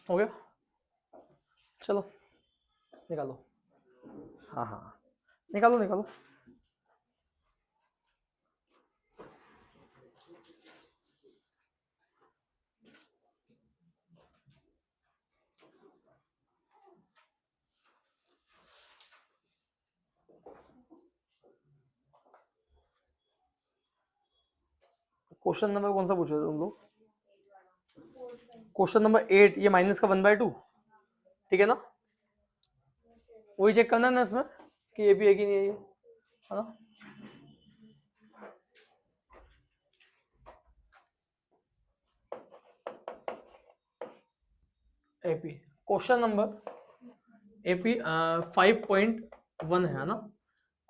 हो गया, चलो निकालो। हाँ हाँ निकालो निकालो। क्वेश्चन नंबर कौन सा पूछे तुम लोग? क्वेश्चन नंबर 8, ये माइनस का 1/2, ठीक है ना? वही चेक करना है ना इसमें कि ये भी है कि नहीं है, ये है ना? एपी क्वेश्चन नंबर एपी 5.1 है ना?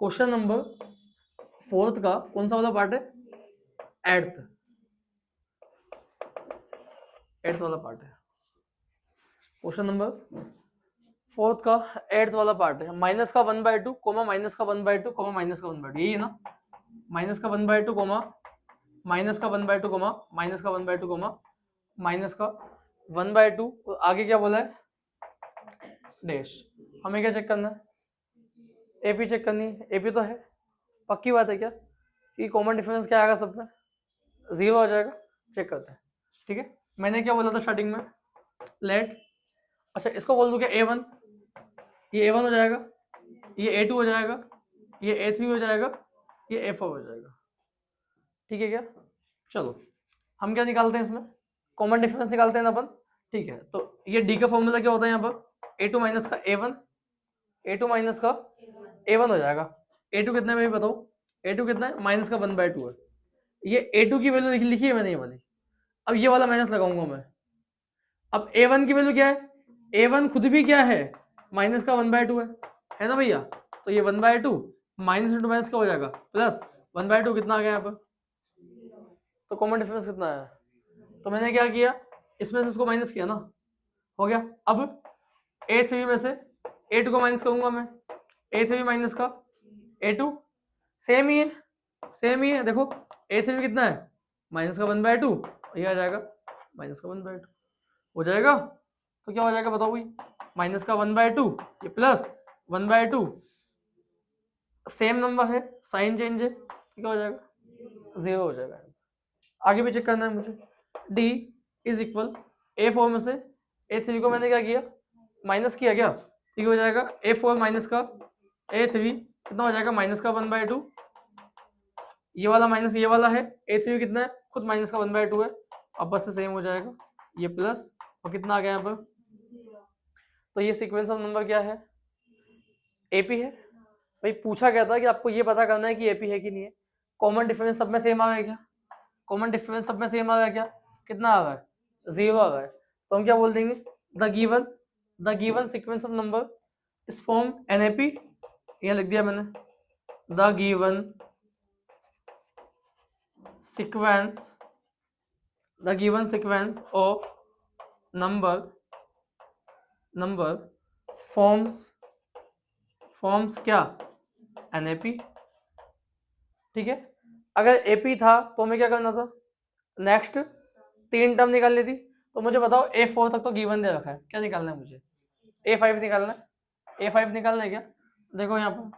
क्वेश्चन नंबर 4 का कौन सा वाला पार्ट है? एट्थ वाला पार्ट है। क्वेश्चन नंबर 4 का एट्थ वाला पार्ट है। माइनस का 1/2 कोमा माइनस का 1/2 कोमा माइनस का 1/2, यही है ना? माइनस का 1/2 कोमा माइनस का 1/2 कोमा माइनस का 1/2 कोमा माइनस का 1/2, आगे क्या बोला है? डैश। हमें क्या चेक करना है? एपी चेक करनी है। एपी तो है, पक्की बात है क्या कि कॉमन डिफरेंस क्या आएगा सब में? 0 आ जाएगा। चेक करते हैं, ठीक है? मैंने क्या बोला था स्टार्टिंग में? लेट, अच्छा इसको बोल दूं क्या A1? ये A1 हो जाएगा, ये A2 हो जाएगा, ये A3 हो जाएगा, ये A4 हो जाएगा, ठीक है क्या? चलो हम क्या निकालते हैं इसमें? कॉमन डिफरेंस निकालते हैं ना अपन, ठीक है? तो ये डी का फॉर्मूला क्या होता है यहाँ पर? A2 माइनस का A1, A2 माइनस का A1 हो जाएगा। A2 कितना है भाई बताओ? A2 कितना है? माइनस का 1/2 है। ये A2 की वैल्यू लिखी है मैंने ये वाली। अब ये वाला माइनस लगाऊंगा मैं। अब A1 की वैल्यू क्या है? A1 खुद भी क्या है? माइनस का 1/2 है ना भैया? तो ये 1/2 माइनस इंटू माइनस क्या हो जाएगा? प्लस 1/2 कितना आ गया यहाँ पर? तो कॉमन डिफरेंस कितना है? तो मैंने क्या किया, इसमें से इसको माइनस किया ना, हो गया। अब A3 में से A2 को माइनस करूंगा मैं। A3 माइनस का A2 सेम ही है, सेम ही है। देखो A3 कितना है? माइनस का 1/2, ये आ जाएगा माइनस का 1/2 हो जाएगा। तो क्या हो जाएगा बताओ भाई? माइनस का 1/2 ये प्लस 1/2, सेम नंबर है, साइन चेंज है, तो क्या हो जाएगा? 0 हो जाएगा। आगे भी चेक करना है मुझे। D इज इक्वल A4 में से A3 को मैंने क्या किया? माइनस किया क्या? ठीक हो जाएगा। A4 माइनस का A3 कितना हो जाएगा? माइनस का 1/2, ये वाला माइनस ये वाला है। A3 कितना है? खुद माइनस का 1/2 है। अब बस से सेम हो जाएगा, ये प्लस और कितना आ गया यहाँ पर? तो ये सीक्वेंस ऑफ नंबर क्या है? एपी है। भाई पूछा गया था कि आपको ये पता करना है कि एपी है कि नहीं है। कॉमन डिफरेंस सब में सेम आ गया क्या? कॉमन डिफरेंस सब में सेम आ गया क्या? कितना आ रहा है? 0 आ रहा है। तो हम क्या बोल देंगे? The given sequence of number is form NAP, यहाँ लिख दिया मैंने। The given sequence of number forms क्या? एनएपी, ठीक है? अगर एपी था तो हमें क्या करना था? नेक्स्ट 3 टर्म निकालनी थी। तो मुझे बताओ A4 तक तो गिवन दे रखा है, क्या निकालना है मुझे? A5 निकालना है। A5 निकालना है क्या? देखो यहाँ पर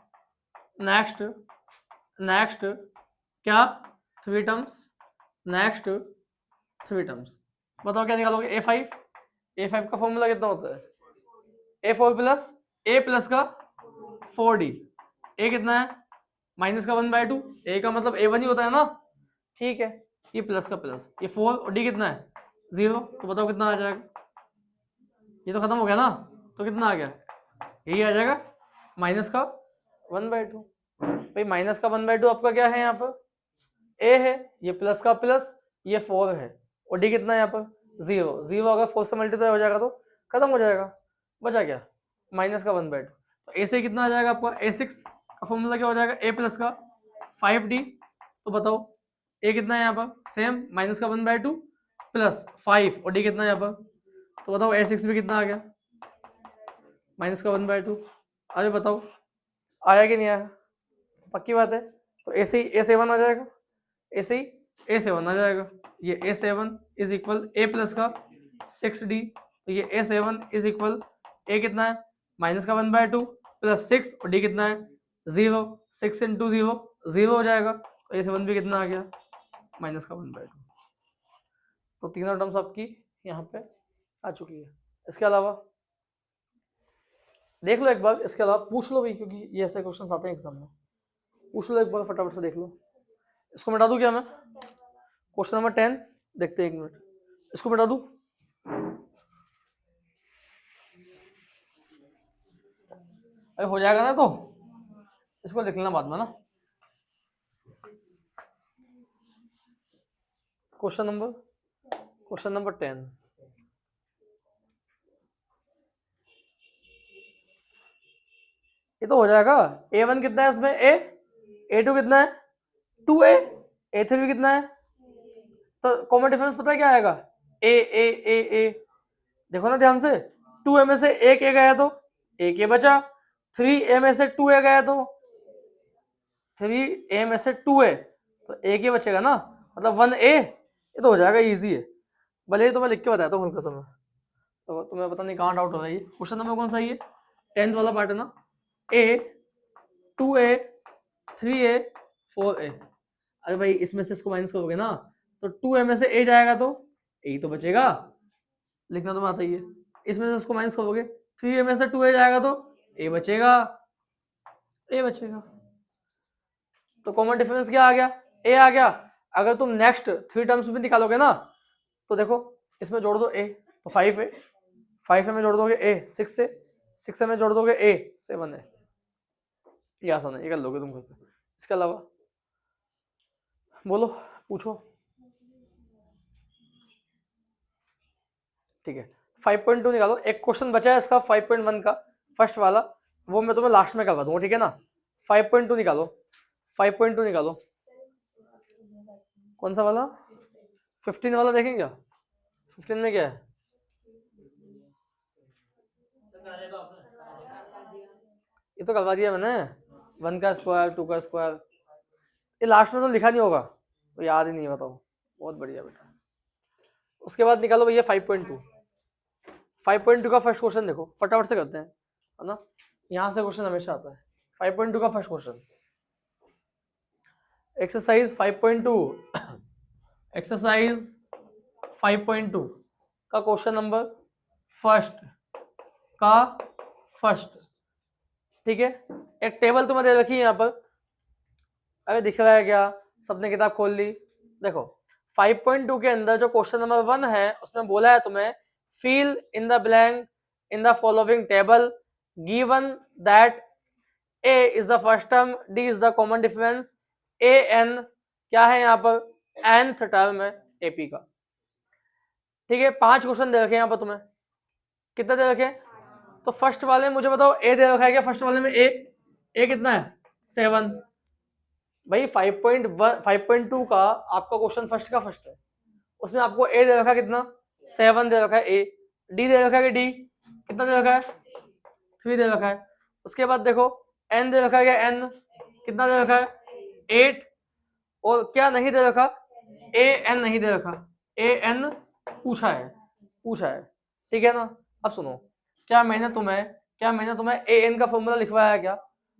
नेक्स्ट क्या? 3 टर्म्स, नेक्स्ट 3 टर्म्स। बताओ क्या निकालोगे? A5 का फॉर्मूला कितना होता है? A4 प्लस A प्लस का 4D। A कितना है? माइनस का 1/2। A का मतलब A1 ही होता है ना, ठीक है? ये प्लस का प्लस, ये 4 और D कितना है? 0। तो बताओ कितना आ जाएगा? ये तो खत्म हो गया ना, तो कितना आ गया? यही आ जाएगा, माइनस का 1/2। भाई माइनस का 1/2 आपका क्या है यहाँ पर? A है। ये प्लस का प्लस, ये 4 है, और D कितना है यहाँ पर? 0। 0 अगर 4 से मल्टीप्लाई हो जाएगा तो खत्म हो जाएगा, बचा क्या? माइनस का 1/2। तो A से कितना आ जाएगा आपका? A6 का फॉर्मूला क्या हो जाएगा? A प्लस का 5D। तो बताओ A कितना है यहाँ पर? सेम, माइनस का 1/2 प्लस 5, और D कितना है यहाँ पर? तो बताओ A6 भी कितना आ गया? माइनस का 1/2। अरे बताओ आया कि नहीं आया? पक्की बात है। तो ऐसे ही A7 आ जाएगा, ऐसे ही A7 आ जाएगा। ये A7 is equal A plus का 6D तो ये A7 इज इक्वल ए कितना है माइनस का 1/2 प्लस 6 और डी कितना है 0, 6 इंटू 0 0 हो जाएगा, तो A7 भी कितना आ गया माइनस का 1/2। तो तीनों टर्म्स आपकी यहाँ पे आ चुकी है। इसके अलावा देख लो एक बार, इसके अलावा पूछ लो भाई, क्योंकि ये ऐसे क्वेश्चन आते हैं एग्जाम में, पूछ लो एक बार फटाफट से, देख लो। इसको मिटा दूं क्या मैं, क्वेश्चन नंबर 10 देखते हैं, 1 मिनट, इसको मिटा दूं, अरे हो जाएगा ना, तो इसको लिख लेना बाद में ना। क्वेश्चन नंबर 10, ये तो हो जाएगा। A1 कितना है इसमें A2 कितना है 2A, A3 कितना है, तो कॉमन डिफरेंस पता है क्या आएगा ए। देखो ना ध्यान से, 2A में से एक ए गया तो एक ए बचा, 3A में से 2A गया तो 3A में से 2A, तो एक ही बचेगा ना, मतलब 1A। ये तो हो जाएगा, इजी है। भले ही तो मैं लिख के बताया था हल्का समय, तो तुम्हें पता नहीं कहाँ डाउट हो रहा है। क्वेश्चन नंबर कौन सा है ये, 10th वाला पार्ट है ना, A 2A 3A 4A। अरे भाई इसमें से इसको माइनस करोगे ना, तो 2A में से A जाएगा तो A ही तो बचेगा, लिखना तो आता ही है। इसमें से इसको माइनस करोगे, 3A में से 2A जाएगा तो A बचेगा, तो कॉमन डिफरेंस क्या आ गया, A आ गया। अगर तुम नेक्स्ट 3 टर्म्स भी निकालोगे ना, तो देखो इसमें जोड़ दो A तो 5A, 5A में जोड़ दोगे A 6A, 6A में जोड़ दोगे A 7A। ये आसान है, ये कर लोगे तुम खुद पे। इसके अलावा बोलो, पूछो। ठीक है, 5.2 निकालो। एक क्वेश्चन बचा है इसका 5.1 का, फर्स्ट वाला, वो मैं तुम्हें लास्ट में करवा दूंगा, ठीक है ना। 5.2 निकालो, 5.2 निकालो। कौन सा वाला, 15 वाला देखें क्या, 15 में क्या है, ये तो करवा दिया मैंने, 1 का स्क्वायर 2 का स्क्वायर। ये लास्ट में तो लिखा नहीं होगा, तो याद ही नहीं है, बताओ। बहुत बढ़िया बेटा। उसके बाद निकालो भैया 5.2। 5.2 का फर्स्ट क्वेश्चन देखो, फटाफट से करते हैं, है ना, यहाँ से क्वेश्चन हमेशा आता है। 5.2 का फर्स्ट क्वेश्चन, एक्सरसाइज 5.2, एक्सरसाइज 5.2 का क्वेश्चन नंबर फर्स्ट, ठीक है। एक टेबल तुम्हें दे रखी है यहाँ पर, अरे दिख रहा है क्या, सबने किताब खोल ली, देखो 5.2 के अंदर जो क्वेश्चन नंबर 1 है उसमें बोला है तुम्हें fill in the blank in the following table given that A is the first term, D is the common difference, AN क्या है यहाँ पर nth टर्म है AP का, ठीक है। 5 क्वेश्चन दे रखे हैं यहाँ पर तुम्हें, कितने दे रखे, तो फर्स्ट वाले में मुझे बताओ A दे रखा है क्या, फर्स्ट वाले में A कितना है 7। भाई 5.2 का आपका क्वेश्चन फर्स्ट का फर्स्ट है, उसमें आपको A दे रखा है कितना 7 दे रखा है A, D दे रखा है D कितना दे रखा है 3 दे रखा है। उसके बाद देखो N दे रखा है क्या N कितना दे रखा है 8, और क्या नहीं दे रखा AN नहीं दे रखा, AN पूछा है, ठीक है ना। अब सुनो, क्या मैंने तुम्हें AN का फॉर्मूला लिखवाया है क्या,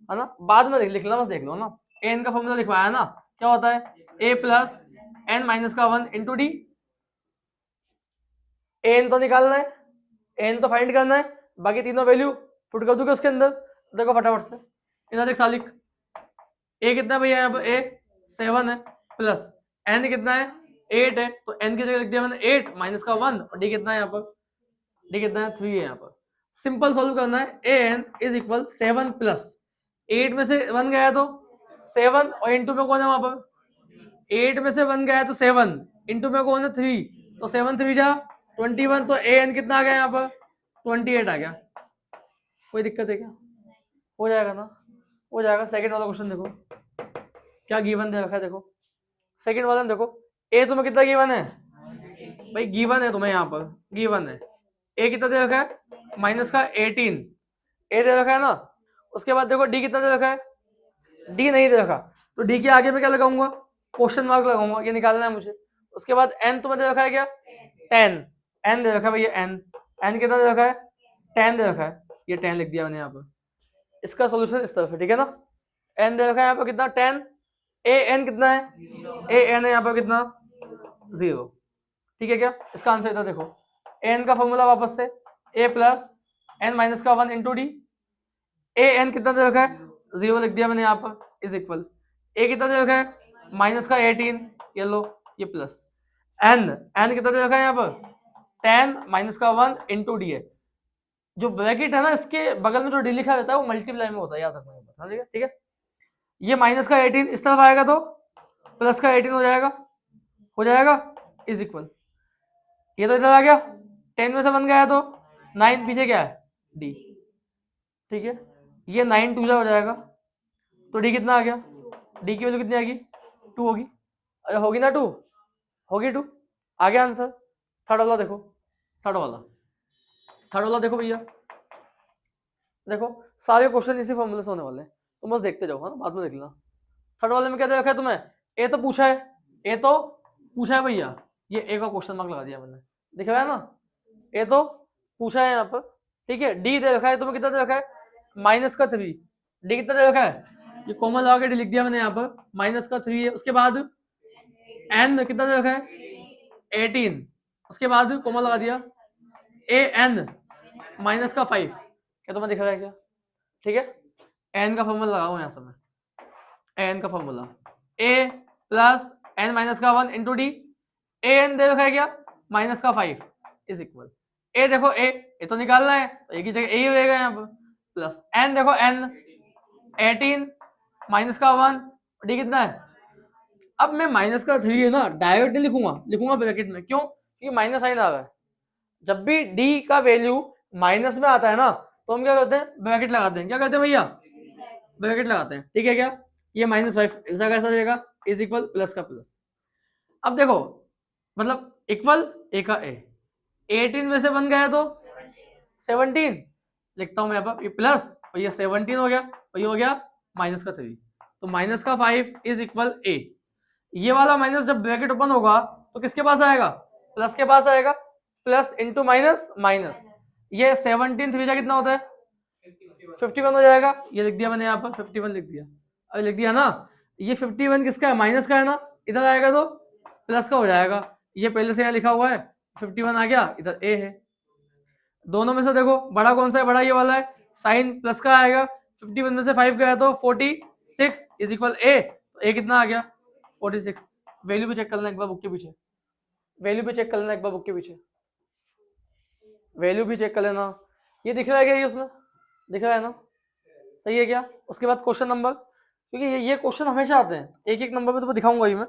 है ना, बाद में लिख लेना, बस देख लो ना। AN का फॉर्मूला लिखवाया है ना, क्या होता है A प्लस N माइनस का 1 इंटू डी। AN तो निकालना है, AN तो फाइंड करना है, बाकी तीनों वैल्यू पुट कर दूंगा उसके अंदर। देखो फटाफट से, इधर देख सालिक, A कितना है भैया यहाँ पर A 7 है, प्लस N कितना है 8 है, तो N की जगह लिख दिया मैंने 8 माइनस का 1, और D कितना है यहाँ पर, D कितना है 3 है यहाँ पर। सिंपल सॉल्व करना है, AN इज इक्वल 7 प्लस 8 में से 1 गया तो 7, और इंटू में कौन है वहां पर 8 में से 1 गया तो 7, इंटू में कौन है 3, तो 7 3 जा 21, तो AN कितना आ गया यहाँ पर 28 आ गया। कोई दिक्कत है क्या, हो जाएगा ना, हो जाएगा। सेकंड वाला क्वेश्चन देखो क्या गिवन दे रखा है, देखो सेकंड वाला में देखो A तुम्हें कितना गिवन है, भाई गिवन है तुम्हें यहाँ पर, गिवन है A कितना दे रखा है माइनस का 18, A दे रखा है ना। उसके बाद देखो D कितना दे रखा है, D नहीं दे रखा, तो D के आगे में क्या लगाऊंगा क्वेश्चन मार्क लगाऊंगा, ये निकालना है मुझे। उसके बाद N तुम्हें दे रखा है क्या 10, N दे रखा है भैया N, एन कितना दे रखा है, 10 दे रखा है, ये 10 लिख दिया मैंने यहाँ पर। इसका सोल्यूशन इस तरफ है, ठीक है ना। एन दे रखा है यहाँ पर कितना 10, ए एन कितना है, ए एन है यहाँ पर कितना 0, ठीक है क्या। इसका आंसर इधर देखो, एन का फॉर्मूला वापस से ए प्लस एन माइनस का 1 इंटू डी। ए एन कितना दे रखा है 0 लिख दिया मैंने यहाँ पर, इज इक्वल ए कितना दे रखा है माइनस का 18, ये लो ये प्लस एन, एन कितना दे रखा है यहाँ पर 10 माइनस का 1 इंटू डी है। जो ब्रैकेट है ना इसके बगल में जो डी लिखा रहता है वो मल्टीप्लाई में होता है, याद रखना, ठीक है। ये माइनस का 18 इस तरफ आएगा तो प्लस का 18 हो जाएगा इज इक्वल, ये तो इधर आ गया 10 में से 1 गया तो 9 पीछे क्या है डी, ठीक है। ये 9 2 हो जाएगा तो डी कितना आ गया, डी की वैल्यू कितनी आएगी 2 होगी, अरे होगी ना 2, होगी 2, आ गया आंसर। थर्ड वाला देखो, थर्ड वाला देखो भैया, देखो सारे क्वेश्चन इसी फॉर्मूले से होने वाले हैं, तुम बस देखते जाओ, है ना, बाद में देख लेना। थर्ड वाले में क्या दे रखा है तुम्हें, ए तो पूछा है भैया, ये ए का क्वेश्चन मार्क लगा दिया मैंने, दिख रहा है ना, ए तो पूछा है यहाँ पर, ठीक है। डी दे रखा है तुम्हें, कितना दे रखा है माइनस का 3, डी कितना दे रखा है, ये कॉमन लगा के डी लिख दिया मैंने यहाँ पर, माइनस का 3 है। उसके बाद एन कितना दे रखा है 18, उसके बाद कॉमन लगा दिया ए एन माइनस का 5, क्या तुम्हें दिख रहा है क्या, ठीक है। एन का फॉर्मूला लगाओ यहाँ से मैं, एन का फॉर्मूला ए प्लस एन माइनस का 1 इंटू डी, ए एन दे रखा है क्या माइनस का 5 इज इक्वल, ए देखो ए तो निकालना है तो एक ही जगह ए ही रहेगा यहाँ पर, प्लस एन देखो एन 18 माइनस का 1, डी कितना है। अब मैं माइनस का 3 है ना डायरेक्ट नहीं लिखूंगा ब्रैकेट में, क्यों, क्योंकि माइनस साइन आ रहा है। जब भी डी का वैल्यू माइनस में आता है ना तो हम क्या करते हैं ब्रैकेट लगाते हैं, क्या करते हैं भैया ब्रैकेट लगाते हैं, ठीक है क्या। ये -5 ऐसा कैसा रहेगा इज इक्वल प्लस का प्लस। अब देखो मतलब इक्वल ए का ए, 18 में से 1 गया तो 17 लिखता हूं मैं यहाँ पर, ये प्लस और ये 17 हो गया और ये हो गया माइनस का 3, तो माइनस का 5 इज इक्वल ए। ये वाला माइनस जब ब्रैकेट ओपन होगा तो किसके पास आएगा, प्लस के पास आएगा, प्लस इंटू माइनस माइनस, ये 17 3 कितना होता है 51 हो जाएगा, ये लिख दिया मैंने यहाँ पर 51 लिख दिया, अभी लिख दिया ना। ये 51 किसका है माइनस का है ना, इधर आएगा तो प्लस का हो जाएगा, ये पहले से यहाँ लिखा हुआ है 51 आ गया, इधर ए है। दोनों में से देखो बड़ा कौन सा है, बड़ा ये वाला है, साइन प्लस का आएगा, 51 में से 5 गया तो 46 इज इक्वल ए, तो ए कितना आ गया 46। वैल्यू भी चेक कर लेना एक बार बुक के पीछे, वैल्यू भी चेक कर लेना एक बार बुक के पीछे, वैल्यू भी चेक कर लेना। ये दिख रहा है क्या, ये उसमें दिख रहा है ना, सही है क्या। उसके बाद क्वेश्चन नंबर, क्योंकि ये क्वेश्चन हमेशा आते हैं, एक एक नंबर पे तो दिखाऊंगा ही मैं।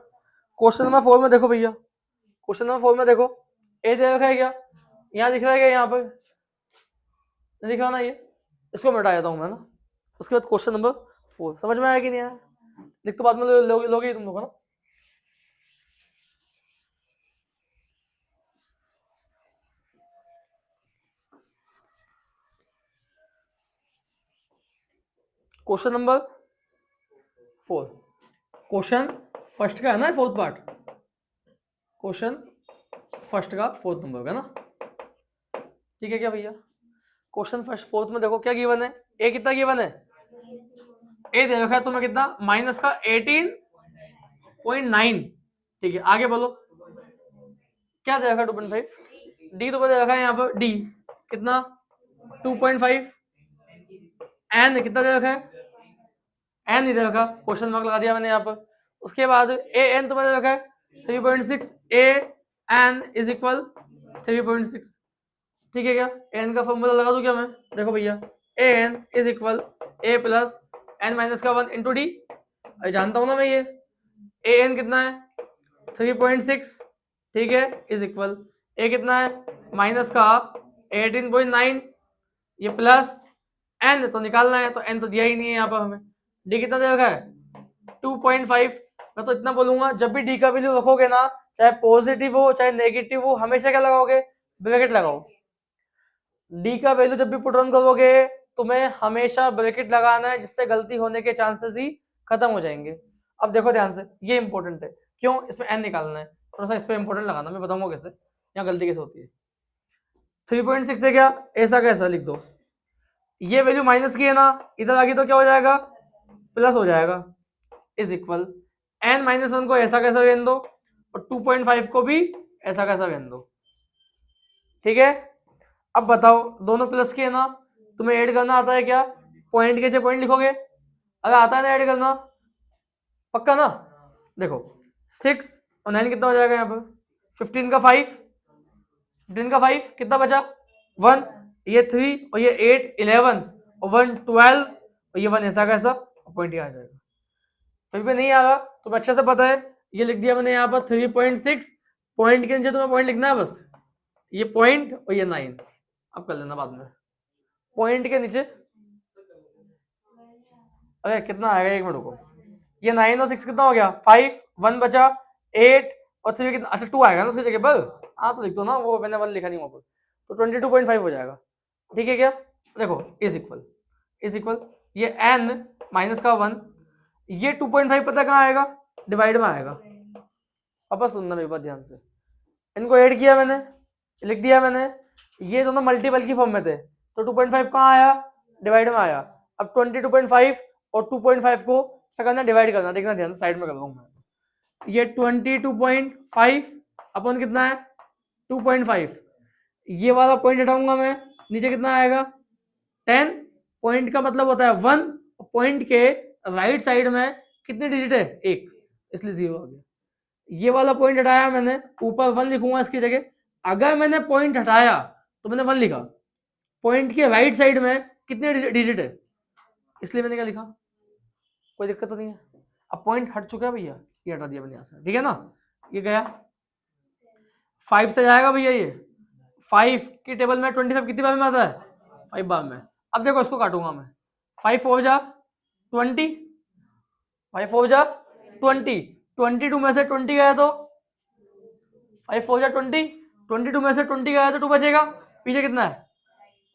क्वेश्चन नंबर 4 में देखो भैया, क्वेश्चन नंबर 4 में देखो ए दे रखा है क्या, यहाँ दिख रहा है क्या, यहाँ पर दिख रहा ना, ये इसको मिटा देता हूँ मैं ना। उसके बाद क्वेश्चन नंबर 4 समझ में आया कि नहीं आया, लिख तो बाद में लोगे तुम लोग ना। क्वेश्चन नंबर 4, क्वेश्चन फर्स्ट का है ना, फोर्थ पार्ट, क्वेश्चन फर्स्ट का 4th नंबर का ना, ठीक है क्या भैया। क्वेश्चन फर्स्ट 4th में देखो क्या गिवन है, ए कितना गिवन है, ए दे रखा है तुम्हें कितना माइनस का 18.9, ठीक है। आगे बोलो क्या दे रखा है 2.5, डी तो दे रखा है यहाँ पर डी कितना 2.5, एन कितना दे रखा है, एन नहीं दे रखा, क्वेश्चन मार्क लगा दिया मैंने यहाँ पर। उसके बाद ए एन तुम्हें दे रखा है 3.6, ए एन इज इक्वल 3.6, ठीक है क्या। एन का फॉर्मूला लगा दूं क्या मैं, देखो भैया A N is equal A plus N minus का 1 इंटू डी, जानता हूं ना मैं ये, ए एन कितना है 3.6, ठीक है, इज इक्वल ए कितना है माइनस का 18.9, ये प्लस एन तो निकालना है, तो एन तो दिया ही नहीं है यहाँ पर हमें, डी कितना दे रखा है 2.5। मैं तो इतना बोलूंगा जब भी डी का वैल्यू रखोगे ना, चाहे पॉजिटिव हो चाहे नेगेटिव हो, हमेशा क्या लगाओगे ब्रैकेट लगाओ। डी का वैल्यू जब भी पुट ऑन करोगे तुम्हें हमेशा ब्रैकेट लगाना है, जिससे गलती होने के चांसेस ही खत्म हो जाएंगे। अब देखो ध्यान से, ये इंपॉर्टेंट है, क्यों, इसमें एन निकालना है, थोड़ा सा इस पर इंपॉर्टेंट लगाना, मैं बताऊंगा कैसे यहाँ गलती कैसे होती है। 3.6 है क्या, ऐसा कैसा लिख दो, ये वैल्यू माइनस की है ना, इधर आगे तो क्या हो जाएगा, प्लस हो जाएगा, इज इक्वल n-1 को ऐसा कैसा रहने दो और 2.5 को भी ऐसा कैसा रहने दो। ठीक है, अब बताओ दोनों प्लस के है ना, तुम्हें ऐड करना आता है क्या, पॉइंट के पॉइंट लिखोगे, अगर आता है ना ऐड करना, पक्का ना। देखो 6 और 9 कितना हो जाएगा यहाँ पर, 15 का 5, 15 का 5 कितना बचा 1, ये 3 और ये 8 11 और 1 12 और ये 1 ऐसा कैसा, पॉइंट यहाँ आ जाएगा। फिर भी नहीं आ रहा तो अच्छे से पता है, ये लिख दिया मैंने यहाँ पर 3.6, पॉइंट के नीचे तुम्हें पॉइंट लिखना है बस, ये पॉइंट और ये 9, अब कर लेना बाद में, पॉइंट के नीचे, अरे कितना आएगा एक मिनट रुको, ये 9 और 6 कितना हो गया 5, 1 बचा 8 और 3 कितना, अच्छा 2 आएगा ना उसकी जगह पर, हाँ तो लिख दो ना, वो मैंने 1 लिखा नहीं वहाँ पर, तो 22.5 हो जाएगा। ठीक है क्या, देखो इज इक्वल ये n माइनस का 1, ये 2.5 पता कहाँ आएगा, डिवाइड में आएगा। अब सुनना मेरी बात ध्यान से, इनको ऐड किया मैंने, लिख दिया मैंने, ये दोनों मल्टीपल की फॉर्म में थे, तो 2.5 कहाँ आया, डिवाइड में आया। अब 22.5 और 2.5 को क्या करना, डिवाइड करना, देखना ध्यान से, साइड में कर रहा हूँ मैं, ये 22.5 अपन कितना है 2.5, ये वाला पॉइंट हटाऊंगा मैं, नीचे कितना आएगा 10, पॉइंट का मतलब होता है 1, पॉइंट के राइट साइड में कितने डिजिट है 1, इसलिए 0 हो गया। ये वाला पॉइंट हटाया मैंने, ऊपर 1 लिखूंगा इसकी जगह, अगर मैंने पॉइंट हटाया तो मैंने 1 लिखा, पॉइंट के राइट साइड में कितने डिजिट है, इसलिए मैंने क्या लिखा, कोई दिक्कत तो नहीं है। अब पॉइंट हट चुका है भैया, ये हटा दिया मैंने यहाँ से, ठीक है ना, ये गया 5 से जाएगा भैया, ये 5 की टेबल में 25 कितनी बार में आता है 5 बार में। अब देखो इसको काटूंगा मैं, 5 4 जा 20, 5 4 जा 20, 22 में से 20 गया तो 5 4 जा 20, 22 में से 20 गया तो 2 बचेगा, पीछे कितना है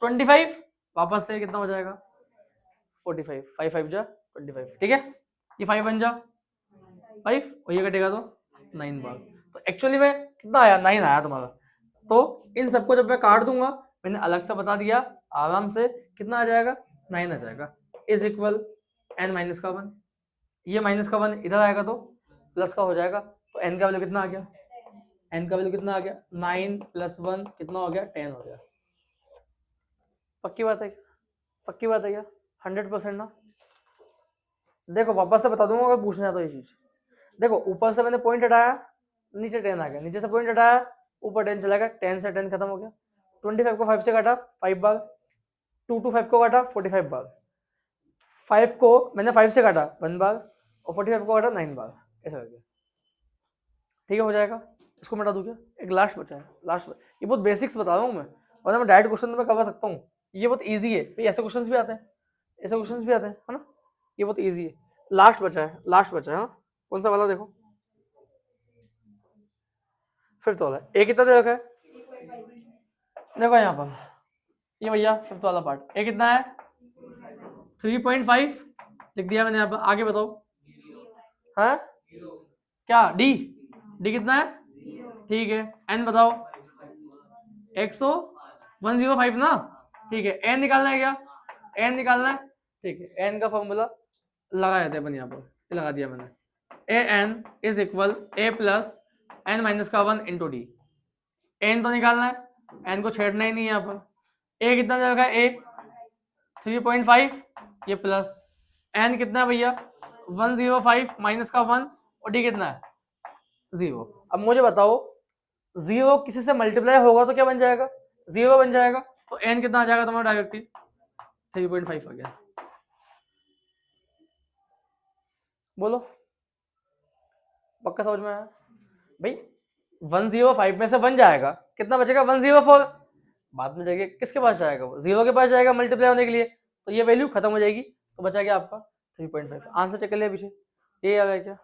25, वापस से कितना हो जाएगा 45, 5 5 जा 25, ठीक है, ये 5 बन जा 5 और ये कटेगा तो 9 बार, तो एक्चुअली में कितना आया 9 आया तुम्हारा। तो इन सबको जब मैं काट दूंगा, मैंने अलग से बता दिया आराम से, कितना आ जाएगा 9 आ जाएगा, इज इक्वल n-1, ये -1 इधर आएगा तो प्लस का हो जाएगा, तो n का वैल्यू कितना आ गया, n का वैल्यू कितना आ गया 9 + 1 कितना हो गया 10 हो गया। पक्की बात है, पक्की बात है क्या 100% ना। देखो वापस से बता दूंगा अगर पूछना है तो ये चीज, देखो ऊपर से मैंने पॉइंट हटाया, नीचे 10 आ गया, नीचे से पॉइंट हटाया ऊपर 10 चला गया, 10 से 10 खत्म हो गया, 25 को 5 से काटा 5 बार, 2 to 5 को काटा 45 बार, 5 को मैंने 5 से काटा 1 बार और 45 को काटा 9 बार, ऐसा कर गया। ठीक है हो जाएगा, इसको मिटा दूं क्या, एक लास्ट बचा है, लास्ट ये बहुत बेसिक्स बता रहा हूँ मैं, वरना मैं डायरेक्ट क्वेश्चन में करवा सकता हूँ, ये बहुत ईजी है भाई, ऐसे क्वेश्चन भी आते हैं, ऐसे क्वेश्चन भी आते हैं, है ना, ये बहुत ईजी है। लास्ट बचा है, लास्ट बचा है, हाँ कौन सा वाला देखो, फिफ्थ वाला, ए कितना दे रखा है, देखो यहाँ पर ये भैया फिफ्थ वाला पार्ट, ए कितना है 3.5 लिख दिया मैंने यहाँ पर, आगे बताओ, हाँ क्या डी, डी कितना है, ठीक है, एन बताओ 105 ना, ठीक है, एन निकालना है क्या, एन निकालना है, ठीक है, एन का फॉर्मूला लगा देते हैं अपन यहाँ पर, लगा दिया मैंने, A N is equal A plus n-1 into D, N तो निकालना है, एन को छेड़ना ही नहीं है यहाँ पर, ए कितना दे रखा है ए 3.5, ये प्लस एन कितना है भैया 105 -1 और डी कितना है 0। अब मुझे बताओ 0 किसी से मल्टीप्लाई होगा तो क्या बन जाएगा 0 बन जाएगा, तो एन कितना आ जाएगा तुम्हारा डायरेक्टली 3.5 आ गया। बोलो पक्का समझ में आया भाई, 105 में से 1 जाएगा, कितना बचेगा 104, बाद में जाएगा किसके पास जाएगा, वो 0 के पास जाएगा मल्टीप्लाई होने के लिए, तो ये वैल्यू खत्म हो जाएगी, तो बचा गया आपका 3.5। आंसर चेक कर लिया पीछे, ये आ गया क्या,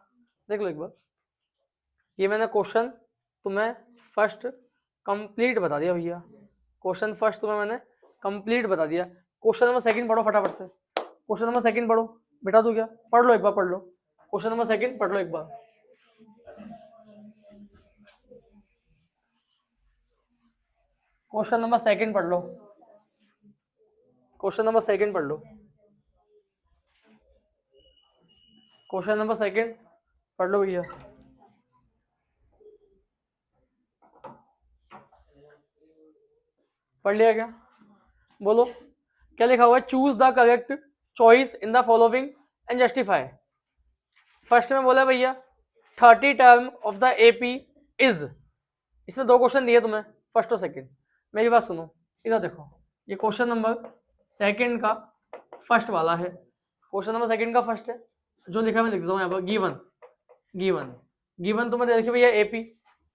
देख लो एक बार, ये मैंने क्वेश्चन तुम्हें फर्स्ट कंप्लीट बता दिया भैया, क्वेश्चन फर्स्ट तुम्हें मैंने कंप्लीट बता दिया, क्वेश्चन नंबर सेकंड पढ़ो फटाफट से, क्वेश्चन नंबर सेकंड पढ़ो, बेटा तू क्या पढ़ लो एक बार, पढ़ लो क्वेश्चन नंबर सेकंड पढ़ लो एक बार। क्वेश्चन नंबर सेकंड पढ़ लो, क्वेश्चन नंबर सेकंड पढ़ लो, क्वेश्चन नंबर सेकंड पढ़ लो भैया। पढ़ लिया क्या? बोलो क्या लिखा हुआ है? Choose the correct choice in the following and justify. First में बोला भैया 30 term of the AP is, इसमें दो क्वेश्चन दिए तुम्हें, फर्स्ट और सेकंड। मेरी बात सुनो, इधर देखो, ये क्वेश्चन नंबर सेकंड का फर्स्ट वाला है, क्वेश्चन नंबर सेकंड का फर्स्ट है, जो लिखा मैं लिख देता हूँ यहाँ पर, गिवन गिवन गिवन तुम्हें दे रखी भैया एपी,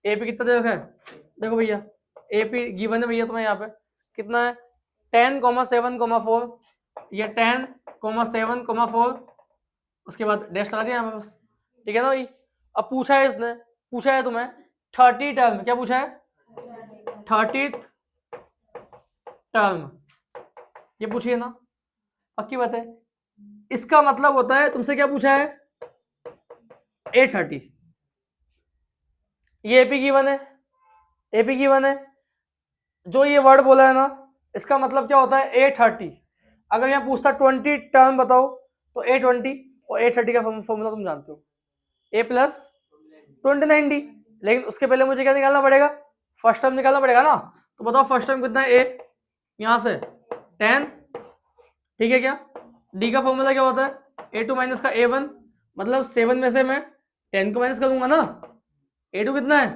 एपी कितना दे रखा है? देखो भैया एपी गिवन है भैया तुम्हें यहाँ पे कितना है, 10,7,4, ये 10,7,4, उसके बाद डैश लगा दिया यहाँ पे बस, ठीक है ना भाई। अब पूछा है इसने, पूछा है तुम्हें 30 टर्म, क्या पूछा है? 30th टर्म, ये पूछिए ना, पक्की बात है। इसका मतलब होता है तुमसे क्या पूछा है? 830, ये एपी गिवन है, एपी गिवन है, जो ये वर्ड बोला है ना, इसका मतलब क्या होता है? 830। अगर यहाँ पूछता 20 टर्म बताओ तो 820, और 830 का फॉर्मूला तुम जानते हो, a प्लस 29d। लेकिन उसके पहले मुझे क्या निकालना पड़ेगा? फर्स्ट टर्म निकालना पड़ेगा ना। तो बताओ फर्स्ट टर्म कितना है? a, यहाँ से 10, ठीक है क्या? d का फॉर्मूला क्या होता है? a2 माइनस का a1, मतलब 7 में से मैं 10 को माइनस करूंगा ना। a2 कितना है?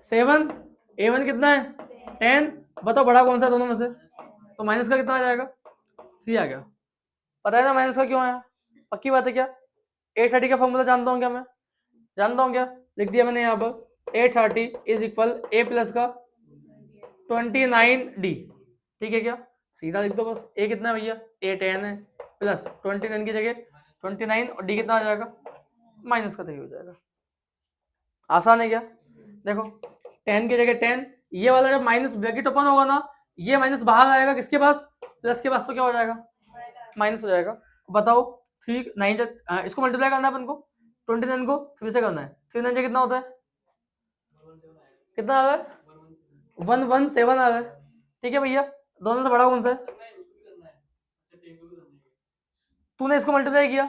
7, a1 कितना है? 10। बताओ बड़ा कौन सा दोनों में से? तो माइनस का कितना आ जाएगा? 3 आ गया। पता है ना माइनस का क्यों आया? पक्की बात है क्या? 830 का फॉर्मूला जानता हूँ क्या मैं? जानता हूँ क्या? लिख दिया मैंने यहाँ पर 830 इज इक्वल a प्लस का 29d, ठीक है क्या? सीधा लिख दो बस। a कितना है भैया? a 10 है, प्लस 29 की जगह 29, और d कितना आ जाएगा? माइनस का 3 हो जाएगा। आसान है क्या? देखो 10 की जगह 10, ये वाला जब माइनस ब्रैकेट ओपन होगा ना, ये माइनस बाहर आएगा किसके पास? प्लस के पास, तो क्या हो जाएगा? माइनस हो जाएगा। बताओ 3 9, इसको मल्टीप्लाई करना है अपन को, 29 को 3 से करना है, 3 9 से कितना होता है? कितना आ रहा है? 117 आ रहा है, ठीक है भैया। दोनों से बड़ा कौन सा है? तूने इसको मल्टीप्लाई किया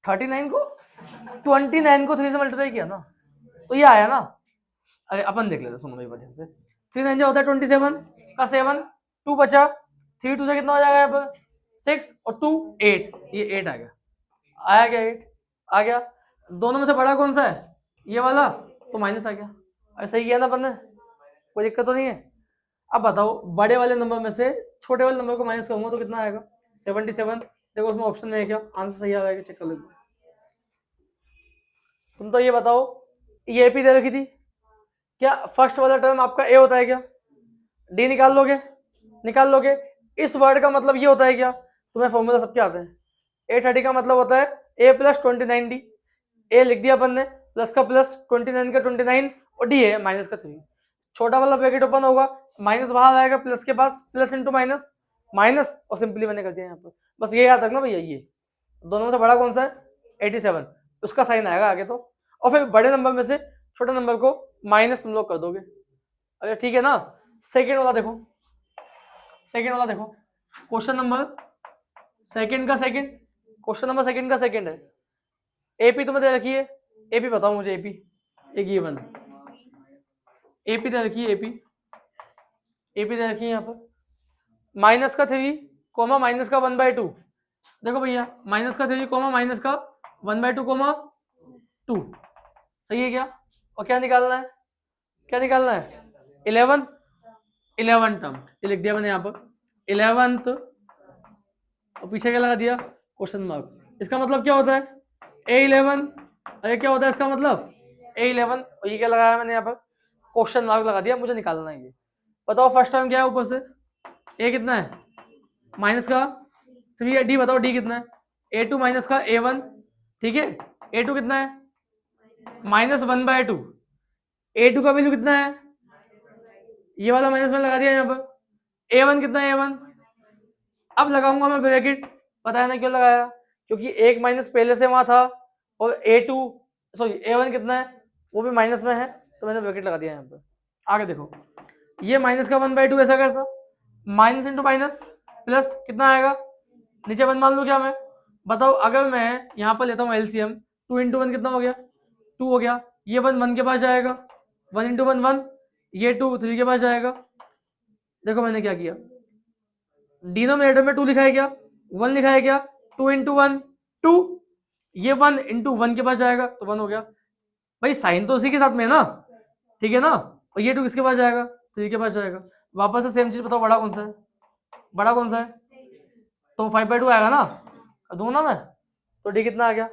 39 को, 29 को 3 से मल्टीप्लाई किया ना, तो ये आया ना। अरे अपन देख लेते, सुनो मेरी वजह से। 3 9 होता है 27 का 7, 2 बचा, 3 2 से कितना हो जाएगा यहाँ पर? 6 और 2 8, ये 8 आ गया। आया क्या? 8 आ गया। दोनों में से बड़ा कौन सा है? ये वाला, तो माइनस आ गया। अरे सही किया ना अपन ने, कोई दिक्कत तो नहीं है। अब बताओ बड़े वाले नंबर में से छोटे वाले नंबर को माइनस करूंगा तो कितना आएगा? 77। देखो उसमें ऑप्शन में है क्या? आंसर सही आ जाएगा, चेक कर लो। तुम तो ये बताओ, ये भी दे रखी थी, क्या फर्स्ट वाला टर्म आपका ए होता है क्या? डी निकाल लोगे? निकाल लोगे। इस वर्ड का मतलब ये होता है क्या? तुम्हें फॉर्मूला सबके आते हैं। 830 का मतलब होता है ए प्लस 29d, ए लिख दिया अपन ने, प्लस का प्लस 29 का 29, और डी है माइनस का 3। छोटा वाला ब्रैकेट ओपन होगा, माइनस बाहर आएगा प्लस के पास, प्लस इंटू माइनस, माइनस, और सिंपली मैंने कर दिया यहाँ पर। बस ये याद रखना भैया, ये दोनों में से बड़ा कौन सा है? 87, उसका साइन आएगा आगे तो। और फिर बड़े नंबर में से छोटे नंबर को माइनस तुम लोग कर दोगे। अरे ठीक है ना। सेकेंड वाला देखो, सेकेंड वाला देखो, क्वेश्चन नंबर सेकेंड का सेकेंड, क्वेश्चन नंबर सेकेंड का सेकेंड है। एपी तुम्हें दे रखी है, एपी बताओ मुझे, एपी एक ये वन, एपी दे रखी है, एपी एपी दे रखी है यहाँ पर माइनस का 3 कोमा माइनस का 1/2। देखो भैया माइनस का 3 कोमा माइनस का 1/2 कोमा 2, सही है क्या? और क्या निकालना है? क्या निकालना है? 11 टर्म, ये लिख दिया मैंने यहाँ पर 11th, और पीछे क्या लगा दिया? Question mark. इसका मतलब क्या होता है? A11। अरे क्या होता है इसका मतलब? A11, और ये क्या लगाया मैंने यहाँ पर? क्वेश्चन मार्क लगा दिया, मुझे निकालना है ये। बताओ फर्स्ट टर्म क्या है ऊपर से? A कितना है? माइनस का 3, डी बताओ डी कितना है? A2 माइनस का A1, ठीक है। A2 कितना है? -1/2। A2 का वैल्यू कितना है? ये वाला माइनस में लगा दिया यहाँ पर। A1 कितना है? A1 अब लगाऊंगा मैं ब्रैकेट, पता है ना क्यों लगाया? क्योंकि एक माइनस पहले से वहां था, और A2 सॉरी A1 कितना है? वो भी माइनस में है, तो मैंने ब्रैकेट लगा दिया यहाँ पर। आगे देखो, ये माइनस का 1/2 ऐसा कैसा, माइनस इंटू माइनस प्लस कितना आएगा, नीचे 1 मान लूँ क्या मैं, बताओ अगर मैं यहाँ पर लेता हूँ एलसीएम, 2 इंटू 1 कितना हो गया, 2 हो गया, ये 1 1 के पास जाएगा, 1 इंटू 1 1, ये 2 3 के पास जाएगा। देखो मैंने क्या किया, डिनोमिनेटर में 2 लिखा है क्या, 1 लिखा है क्या, 2 इंटू 1 2, ये 1 इंटू 1 के पास जाएगा तो 1 हो गया। भाई साइन तो उसी के साथ में है ना, ठीक है ना, और ये 2 किसके पास जाएगा, 3 के पास जाएगा। वापस से सेम चीज बताओ, बड़ा कौन सा है, बड़ा कौन सा है, तो 5/2 आएगा ना, दूँ ना मैं, तो डी कितना आ गया,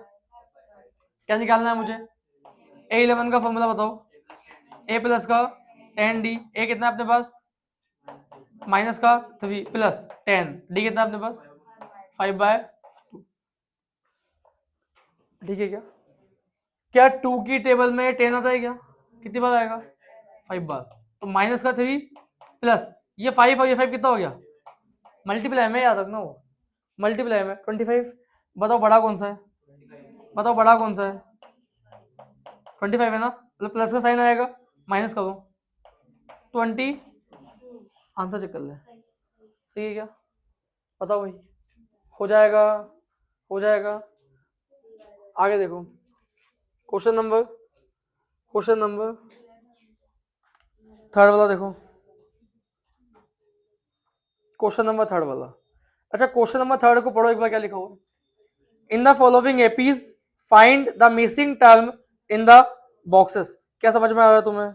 क्या निकालना है मुझे, A11 का फॉर्मूला बताओ, a प्लस का 10d, ए कितना है अपने पास, माइनस का 3 प्लस 10, डी कितना है अपने पास 5/2, ठीक है क्या, क्या 2 की टेबल में 10 आता है क्या, कितनी बार आएगा, 5 बार, तो माइनस का 3 प्लस ये 5 और ये 5 कितना हो गया, मल्टीप्लाई में याद रखना, वो मल्टीप्लाई में 25। बताओ बड़ा कौन सा है, बताओ बड़ा कौन सा है, 25 है ना, मतलब प्लस का साइन आएगा, माइनस करो 20, आंसर चेक कर ले, सही है क्या, बताओ भाई, हो जाएगा, हो जाएगा। आगे देखो, क्वेश्चन नंबर थर्ड वाला देखो, क्वेश्चन नंबर थर्ड वाला। अच्छा क्वेश्चन नंबर थर्ड को पढ़ो एक बार, क्या लिखा हुआ, in the following APs find the missing term in the boxes. क्या समझ में आ रहा है तुम्हें,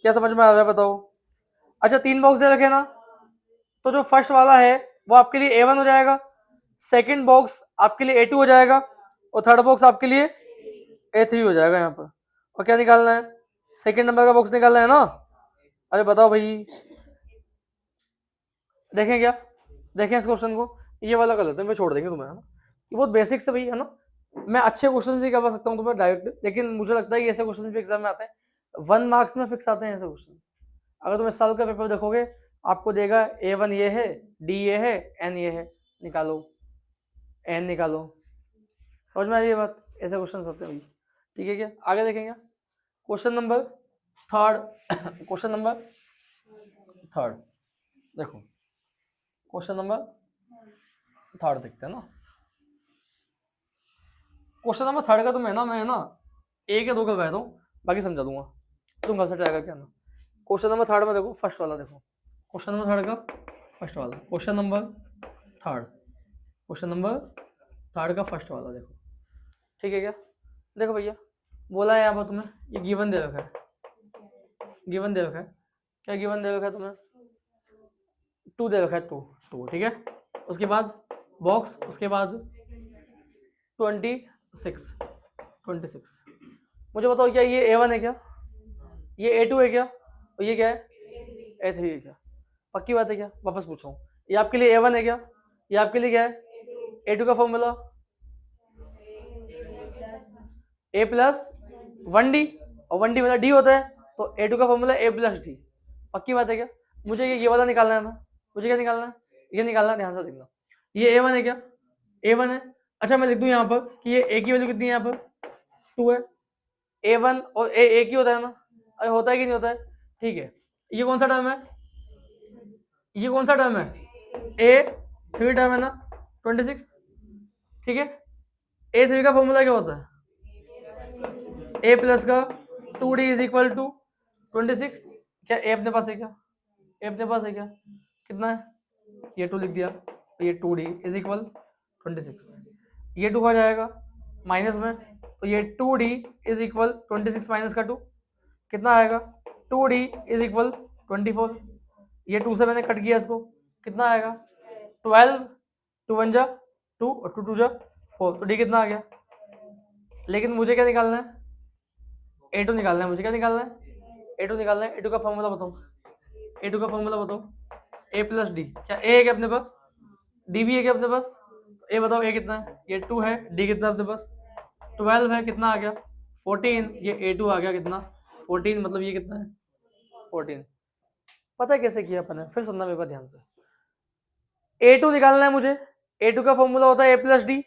क्या समझ में आ रहा है बताओ। अच्छा 3 बॉक्स दे रखे ना, तो जो फर्स्ट वाला है वो आपके लिए A1 हो जाएगा, सेकंड बॉक्स आपके लिए A2 हो जाएगा, और थर्ड बॉक्स आपके लिए A3 हो जाएगा यहाँ पर। और क्या निकालना है, सेकंड नंबर का बॉक्स निकालना है ना। अरे बताओ भाई, देखें क्या, देखें इस क्वेश्चन को, ये वाला कर लेते हैं, मैं छोड़ देंगे तुम्हें, है ना, ये बहुत बेसिक से भाई, है ना, मैं अच्छे क्वेश्चन भी करवा सकता हूँ तुम्हें डायरेक्ट, लेकिन मुझे लगता है कि ऐसे क्वेश्चन भी एग्जाम में आते हैं, 1 मार्क्स में फिक्स आते हैं ऐसे क्वेश्चन। अगर तुम इस साल का पेपर देखोगे, आपको देगा A1 ये है, D ये है, N ये है, निकालो, N निकालो, समझ में आ रही है बात, ऐसे क्वेश्चन आते हैं भाई, ठीक है क्या। आगे देखेंगे question number third, question number third देखो, क्वेश्चन नंबर थर्ड देखते हैं ना। क्वेश्चन नंबर थर्ड का तुम्हें ना, मैं ना 1 या 2 का कहता हूँ, बाकी समझा दूंगा, तुम घर से ट्राई करके आना। क्वेश्चन नंबर थर्ड में देखो, फर्स्ट वाला देखो, क्वेश्चन नंबर थर्ड का फर्स्ट वाला, question number third, question number third का फर्स्ट वाला देखो, ठीक है क्या। देखो भैया, बोला है यहाँ पर तुम्हें, ये गिवन दे रखा है, गिवन दे रखा है, क्या गिवन दे रखा है तुम्हें, 2 दे रखा है, 2 ठीक है, उसके बाद बॉक्स, उसके बाद 26, मुझे बताओ क्या ये A1 है क्या, ये A2 है क्या, और ये क्या है A3 है क्या, पक्की बात है क्या, वापस पूछ रहा हूँ, ये आपके लिए A1 है क्या, ये आपके लिए क्या है, A2 का फॉर्मूला A प्लस 1D, और 1D मतलब D होता है, तो A2 का फॉर्मूला A प्लस D, पक्की बात है क्या। मुझे ये वाला निकालना है ना, मुझे क्या निकालना है, ये निकालना है, ध्यान से देखना, ये A1 है क्या, A1 है। अच्छा मैं लिख दूं यहाँ पर कि ये A की वैल्यू कितनी है, यहाँ पर 2 है, A1 और A एक ही होता है ना, अरे होता है कि नहीं होता है, ठीक है। ये कौन सा टर्म है, ये कौन सा टर्म है, A3 टर्म है ना, 26, ठीक है। A3 का फॉर्मूला क्या होता है, A प्लस का 2D इज इक्वल टू 26, क्या A अपने पास है क्या, A अपने पास है क्या, कितना है, ये 2 लिख दिया, ये 2D इज इक्वल 26, ये 2 आ जाएगा माइनस में, तो ये 2D इज इक्वल 26 माइनस का 2 कितना आएगा, 2D इज इक्वल 24, ये 2 से मैंने कट किया इसको, कितना आएगा 12, 2 1 जा 2 और 2 2 जा 4, तो D कितना आ गया। लेकिन मुझे क्या निकालना है, A2 निकालना है, मुझे क्या निकालना है, A2 निकालना है। A2 का फॉर्मूला बताओ, A2 का फॉर्मूला बताओ, A प्लस डी, क्या A है क्या अपने पास, D भी है क्या अपने पास, A बताओ A कितना है, ये 2 है, D कितना अपने पास 12 है, कितना आ गया 14, ये A2 आ गया कितना 14, मतलब ये कितना है 14। पता है कैसे किया अपन ने, फिर सुनना मेरे पास ध्यान से, A2 निकालना है मुझे, A2 का फॉर्मूला होता है A प्लस डी,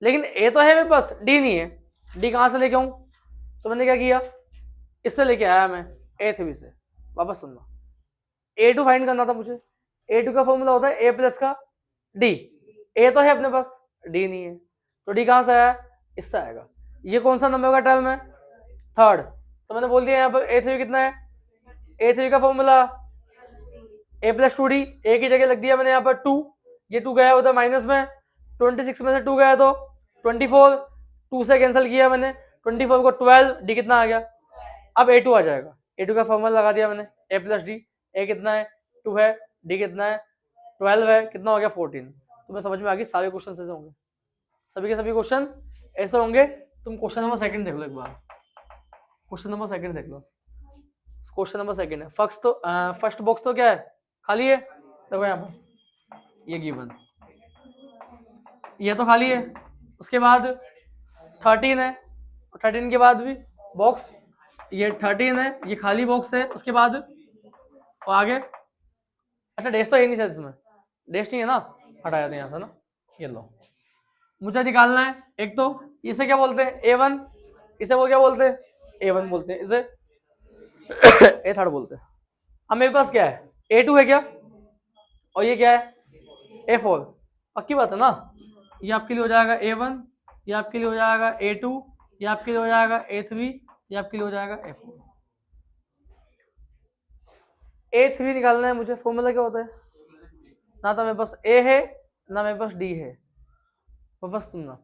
लेकिन A तो है मेरे पास, D नहीं है, D कहाँ से लेके आऊं, तो मैंने क्या किया, इससे लेके आया मैं A3 से, वापस सुनना, A2 फाइंड करना था मुझे। A2 का फॉर्मूला होता है A प्लस का D। A तो है अपने पास, D नहीं है, तो D कहां से आया, इससे आएगा। ये कौन सा नंबर का टर्म है, थर्ड। तो मैंने बोल दिया यहाँ पर A3 कितना है, A3 का formula A plus 2D, A की जगह लग दिया मैंने यहाँ पर 2, ये 2 गया होता है माइनस में, 26 में से 2 गया तो 24, 2 से कैंसिल किया मैंने, 24 को 12, D कितना आ गया। अब A2 आ जाएगा, A2 का फॉर्मूला लगा दिया मैंने A प्लस डी, A कितना है 2 है, D कितना है 12 है, कितना हो गया 14। तुम्हें समझ में आ गई, सारे क्वेश्चन ऐसे होंगे, सभी के सभी क्वेश्चन ऐसे होंगे। तुम क्वेश्चन नंबर सेकंड देख लो एक बार, क्वेश्चन नंबर सेकंड देख लो, क्वेश्चन नंबर सेकंड है। फर्स्ट बॉक्स तो क्या है, खाली है, देखो यहाँ पर ये गिवन, ये तो खाली है, उसके बाद 13 है, 13 के बाद भी बॉक्स, ये 13 है, ये खाली बॉक्स है, उसके बाद और आगे, अच्छा डैश तो है नहीं शायद इसमें, डैश नहीं है ना, हटाया था यहाँ से ना, ये लो। मुझे निकालना है एक तो, इसे क्या बोलते हैं A1, इसे वो क्या बोलते हैं A1 बोलते हैं, इसे A3 बोलते हैं। अब मेरे पास क्या है A2 है क्या, और ये क्या है A4, पक्की बात है ना, ये आपके लिए हो जाएगा A1, ये आपके लिए हो जाएगा A2, ये आपके लिए हो जाएगा A3, ये आपके लिए हो जाएगा A4। A3 निकालना है मुझे, फॉर्मूला क्या होता है, ना तो मेरे पास A है ना मेरे पास D है, तो बस सुनना,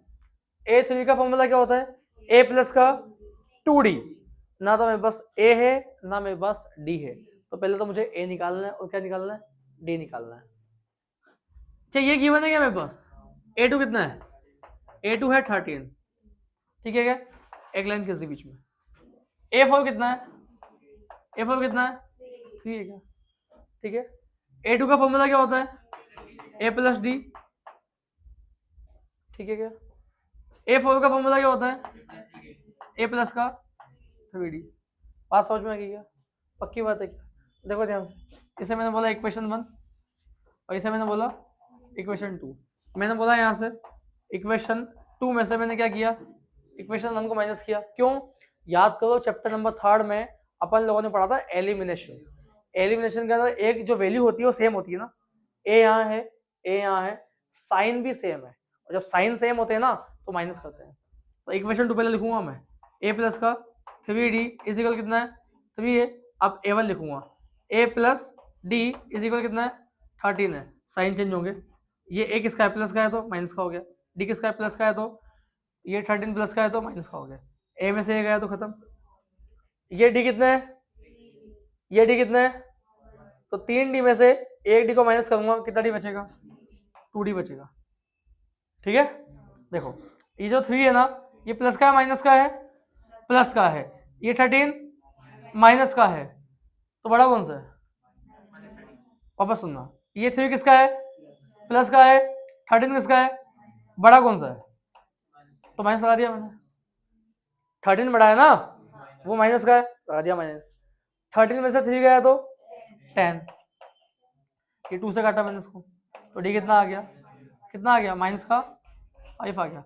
A3 का फॉर्मूला क्या होता है A प्लस का 2D, ना तो मेरे पास A है ना मेरे पास D है, तो पहले तो मुझे A निकालना है और क्या निकालना है, D निकालना है। क्या ये गिवन है क्या मेरे पास, A2 कितना है, A2 है 13, ठीक है क्या, एक लाइन किसी बीच में। A4 कितना है, A4 कितना है 3 है क्या, ठीक है। A2 का फॉर्मूला क्या होता है A प्लस डी, ठीक है क्या। A4 का फॉर्मूला क्या होता है A प्लस का 3D। बात समझ में आ गई क्या, पक्की बात है क्या, देखो ध्यान से, इसे मैंने बोला इक्वेशन 1 और इसे मैंने बोला इक्वेशन 2। मैंने बोला यहाँ से इक्वेशन 2 में से मैंने क्या किया, इक्वेशन 1 को माइनस किया, क्यों, याद करो चैप्टर नंबर 3 में अपन लोगों ने पढ़ा था एलिमिनेशन। एलिमिनेशन के अंदर एक जो वैल्यू होती है वो सेम होती है ना, A यहाँ है A यहाँ है, साइन भी सेम है, और जब साइन सेम होते हैं ना तो माइनस करते हैं। तो इक्वेशन 2 पहले लिखूंगा मैं, A प्लस का 3D इज इक्वल कितना है 3 है, अब A1 लिखूंगा A plus D is equal कितना है 13 है, साइन चेंज होंगे, ये A किसका है प्लस का है तो माइनस का हो गया, D किसका है प्लस का है तो ये 13 प्लस का है तो माइनस का हो गया, A में से A गया तो खत्म। ये D कितना है, ये D कितना है, तो 3D में से 1D को माइनस करूंगा, कितना D बचेगा 2D बचेगा, ठीक है। देखो ये जो 3 है ना, ये प्लस का है माइनस का है, प्लस का है, ये 13 माइनस का है, तो बड़ा कौन सा है, वापस सुनना, ये 3 किसका है प्लस का है, 13 किसका है, बड़ा कौन सा है, तो माइनस लगा दिया मैंने, 13 बड़ा है ना, वो माइनस का है, लगा दिया माइनस, 13 में से 3 गया तो 10, ये 2 से काटा मैंने इसको, तो डी कितना आ गया, कितना आ गया माइनस का 5 आ गया।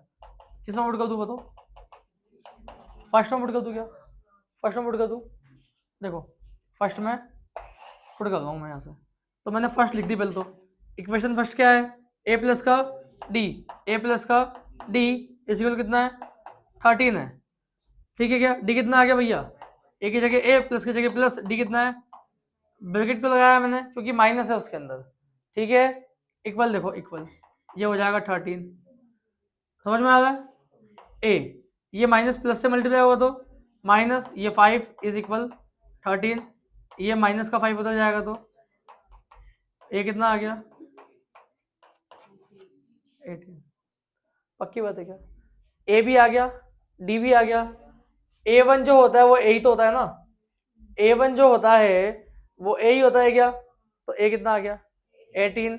किस में पुट कर दूं बताओ, फर्स्ट में पुट कर दूं क्या, फर्स्ट में पुट कर दूं, देखो फर्स्ट में पुट कर रहा हूँ मैं यहाँ से, तो मैंने फर्स्ट लिख दी पहले तो, इक्वेशन फर्स्ट क्या है A प्लस का D, A प्लस का D इज इक्वल कितना है 13 है, ठीक है क्या, D कितना आ गया भैया, A की जगह A प्लस की जगह प्लस, D कितना है, ब्रैकेट को लगाया मैंने क्योंकि माइनस है उसके अंदर, ठीक है, इक्वल देखो इक्वल, ये हो जाएगा 13, समझ में आ रहा है, A ये माइनस प्लस से मल्टीप्लाई होगा तो माइनस, ये 5 इज इक्वल 13, ये माइनस का 5 उधर जाएगा तो A कितना आ गया 18, पक्की बात है क्या, A भी आ गया D भी आ गया, A1 जो होता है वो A ही तो होता है ना, A1 जो होता है वो A ही होता है क्या, तो A कितना आ गया 18,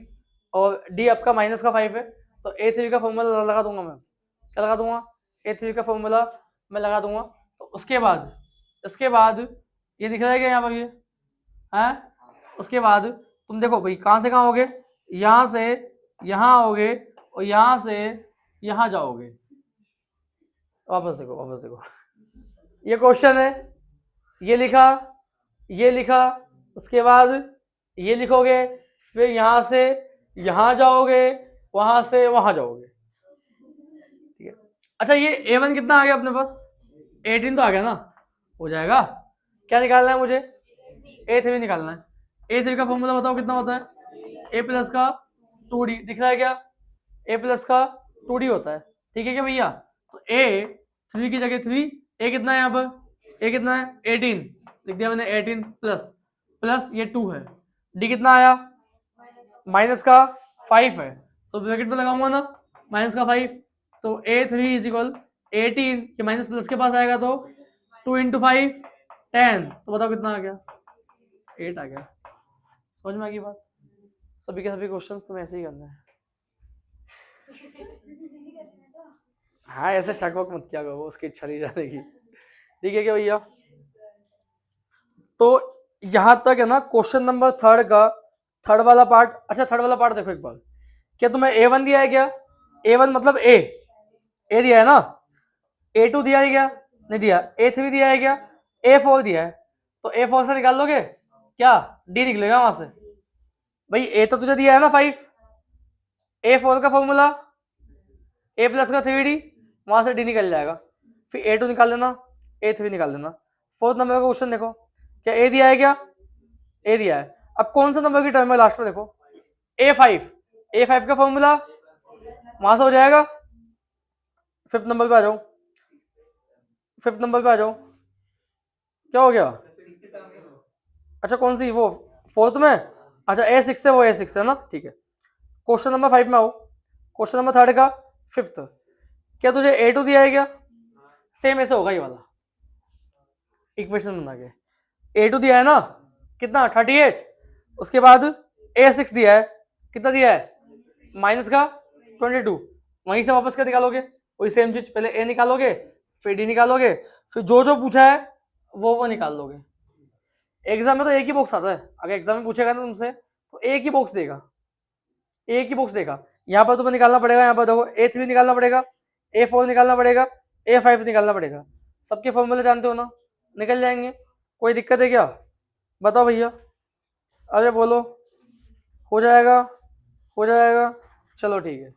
और D आपका माइनस का 5 है, तो A3 का फॉर्मूला लगा दूंगा मैं, क्या लगा दूंगा A3 का फॉर्मूला मैं लगा दूंगा, तो उसके बाद इसके बाद ये दिख रहा है क्या यहाँ पर ये है, उसके बाद तुम देखो भाई कहाँ से कहाँ होगे, यहाँ से यहाँ आओगे और यहाँ से यहाँ जाओगे, वापस देखो वापस देखो, ये क्वेश्चन है, ये लिखा ये लिखा उसके बाद ये लिखोगे, फिर यहाँ से यहाँ जाओगे, वहां से वहां जाओगे, ठीक है। अच्छा ये A1 कितना आ गया अपने पास, 18 तो आ गया ना, हो जाएगा। क्या निकालना है मुझे, A3 निकालना है। A3 का फॉर्मूला बताओ कितना होता है, A प्लस का 2D, दिख रहा है क्या, A प्लस का 2D होता है, ठीक है क्या भैया। तो A3 की जगह 3, A कितना है यहाँ पर, A कितना है 18, लिख दिया मैंने 18 प्लस प्लस ये 2 है, D कितना आया माइनस का 5 है, तो ब्रैकेट में लगाऊंगा ना माइनस का 5, तो A3 इज इक्वल 18, ये माइनस प्लस के पास आएगा तो 2 इंटू 5 10, तो बताओ कितना आ गया 8 आ गया। समझ में आ गई बात, सभी के सभी क्वेश्चंस तुम्हें ऐसे ही करना है। हाँ ऐसे शक वक मत किया करो, उसकी इच्छा नहीं जाने की, ठीक है क्या भैया। तो यहां तक है ना क्वेश्चन नंबर थर्ड का थर्ड वाला पार्ट। अच्छा थर्ड वाला पार्ट देखो एक बार, क्या तुम्हें A1 दिया है क्या, A1 मतलब A दिया है ना, A2 दिया है क्या, नहीं दिया, A3 दिया है क्या, A4 दिया है, तो A4 से निकाल लोगे क्या, D निकलेगा वहां से। भाई A तो तुझे दिया है ना 5, A4 का फॉर्मूला A प्लस का 3D, वहां से D निकल जाएगा, फिर A2 निकाल लेना, A3 निकाल लेना। फोर्थ नंबर का क्वेश्चन देखो, क्या A दिया है क्या, A दिया है। अब कौन सा नंबर की टर्म है लास्ट में देखो, A5 का फॉर्मूला वहां से हो जाएगा। फिफ्थ नंबर पे आ जाओ, फिफ्थ नंबर पे आ जाओ, क्या हो गया, अच्छा कौन सी वो फोर्थ में, अच्छा A6 है, वो A6 है ना, ठीक है। क्वेश्चन नंबर 5 में आओ, क्वेश्चन नंबर थर्ड का फिफ्थ, क्या तुझे A2 दिया है क्या, सेम ऐसे होगा ये वाला इक्वेशन बना के, A2 दिया है ना कितना 38, उसके बाद A6 दिया है, कितना दिया है माइनस का 22, वहीं से वापस क्या निकालोगे, वही सेम चीज, पहले A निकालोगे फिर D निकालोगे, फिर जो जो पूछा है वो निकाल लोगे। एग्जाम में तो एक ही बॉक्स आता है, अगर एग्जाम में पूछेगा ना तुमसे तो एक ही बॉक्स देगा, एक ही बॉक्स देगा। यहाँ पर तुम्हें निकालना पड़ेगा, यहाँ पर देखो A3 निकालना पड़ेगा, A4 निकालना पड़ेगा, A5 निकालना पड़ेगा, सबके फॉर्मूले जानते हो ना, निकल जाएंगे। कोई दिक्कत है क्या, बताओ भैया, अरे बोलो, हो जाएगा, हो जाएगा, चलो ठीक है।